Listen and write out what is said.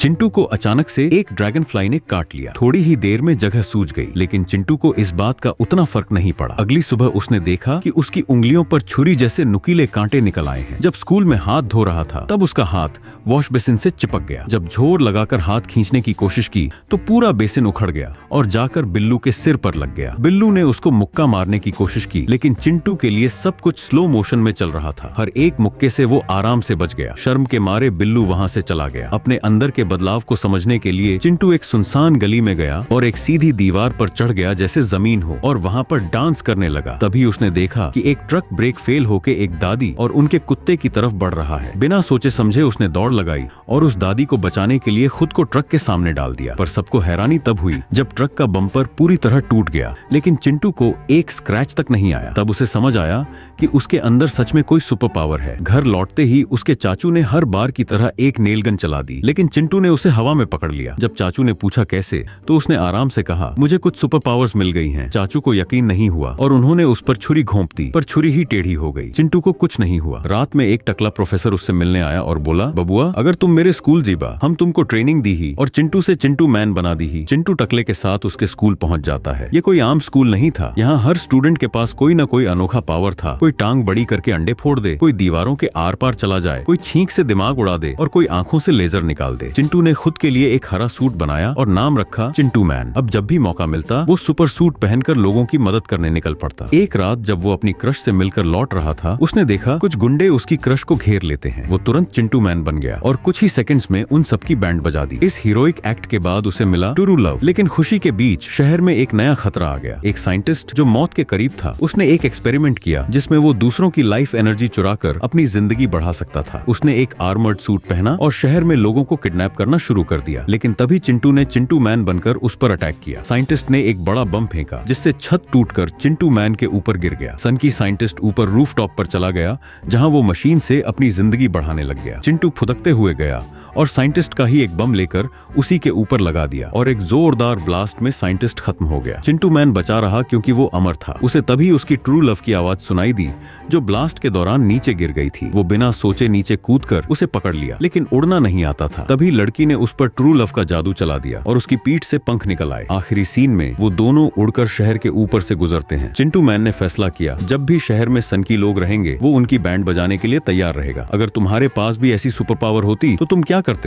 चिंटू को अचानक से एक ड्रैगन फ्लाई ने काट लिया। थोड़ी ही देर में जगह सूज गई, लेकिन चिंटू को इस बात का उतना फर्क नहीं पड़ा। अगली सुबह उसने देखा कि उसकी उंगलियों पर छुरी जैसे नुकीले कांटे निकल आए हैं। जब स्कूल में हाथ धो रहा था तब उसका हाथ वॉश बेसिन से चिपक गया। जब जोर लगाकर हाथ खींचने की कोशिश की तो पूरा बेसिन उखड़ गया और जाकर बिल्लू के सिर पर लग गया। बिल्लू ने उसको मुक्का मारने की कोशिश की, लेकिन चिंटू के लिए सब कुछ स्लो मोशन में चल रहा था। हर एक मुक्के से वो आराम से बच गया। शर्म के मारे बिल्लू वहां से चला गया। अपने अंदर के बदलाव को समझने के लिए चिंटू एक सुनसान गली में गया और एक सीधी दीवार पर चढ़ गया जैसे जमीन हो, और वहां पर डांस करने लगा। तभी उसने देखा कि एक ट्रक ब्रेक फेल होके एक दादी और उनके कुत्ते की तरफ बढ़ रहा है। बिना सोचे समझे उसने दौड़ लगाई और उस दादी को बचाने के लिए खुद को ट्रक के सामने डाल दिया। पर सबको हैरानी तब हुई जब ट्रक का बम्पर पूरी तरह टूट गया, लेकिन चिंटू को एक स्क्रैच तक नहीं आया। तब उसे समझ आया कि उसके अंदर सच में कोई सुपर पावर है। घर लौटते ही उसके चाचू ने हर बार की तरह एक नेल गन चला दी, लेकिन चिंटू ने उसे हवा में पकड़ लिया। जब चाचू ने पूछा कैसे, तो उसने आराम से कहा, मुझे कुछ सुपर पावर्स मिल गई हैं। चाचू को यकीन नहीं हुआ और उन्होंने उस पर छुरी घोंप दी, पर छुरी ही टेढ़ी हो गई। चिंटू को कुछ नहीं हुआ। रात में एक टकला प्रोफेसर उससे मिलने आया और बोला, बबुआ, अगर तुम मेरे स्कूल जीबा, हम तुमको ट्रेनिंग दी ही और चिंटू से चिंटू मैन बना दी ही। चिंटू टकले के साथ उसके स्कूल पहुंच जाता है। ये कोई आम स्कूल नहीं था। यहाँ हर स्टूडेंट के पास कोई न कोई अनोखा पावर था। कोई टांग बड़ी करके अंडे फोड़ दे, कोई दीवारों के आर पार चला जाए, कोई छींक से दिमाग उड़ा दे और कोई आंखों से लेजर निकाल दे। चिंटू ने खुद के लिए एक हरा सूट बनाया और नाम रखा चिंटू मैन। अब जब भी मौका मिलता वो सुपर सूट पहनकर लोगों की मदद करने निकल पड़ता। एक रात जब वो अपनी क्रश से मिलकर लौट रहा था, उसने देखा कुछ गुंडे उसकी क्रश को घेर लेते हैं। वो तुरंत चिंटू मैन बन गया और कुछ ही सेकंड्स में उन सबकी बैंड बजा दी। इस हीरोइक एक्ट के बाद उसे मिला ट्रू लव, लेकिन खुशी के बीच शहर में एक नया खतरा आ गया। एक साइंटिस्ट जो मौत के करीब था, उसने एक एक्सपेरिमेंट किया जिसमें वो दूसरों की लाइफ एनर्जी चुराकर अपनी जिंदगी बढ़ा सकता था। उसने एक आर्मर्ड सूट पहना और शहर में लोगों को किडनैप करना शुरू कर दिया। लेकिन तभी चिंटू ने चिंटू मैन बनकर उस पर अटैक किया। साइंटिस्ट ने एक बड़ा बम फेंका जिससे छत टूटकर चिंटू मैन के ऊपर गिर गया। सनकी साइंटिस्ट ऊपर रूफ टॉप पर चला गया जहां वो मशीन से अपनी जिंदगी बढ़ाने लग गया। चिंटू फुदकते हुए गया और साइंटिस्ट का ही एक बम लेकर उसी के ऊपर लगा दिया और एक जोरदार ब्लास्ट में साइंटिस्ट खत्म हो गया। चिंटू मैन बचा रहा क्योंकि वो अमर था। उसे तभी उसकी ट्रू लव की आवाज सुनाई दी जो ब्लास्ट के दौरान नीचे गिर गई थी। वो बिना सोचे नीचे कूदकर उसे पकड़ लिया, लेकिन उड़ना नहीं आता था। तभी लड़की ने उस पर ट्रू लव का जादू चला दिया और उसकी पीठ से पंख निकल आए। आखिरी सीन में वो दोनों उड़कर शहर के ऊपर से गुजरते हैं। चिंटू मैन ने फैसला किया, जब भी शहर में सनकी लोग रहेंगे वो उनकी बैंड बजाने के लिए तैयार रहेगा। अगर तुम्हारे पास भी ऐसी सुपर पावर होती तो तुम क्या करते?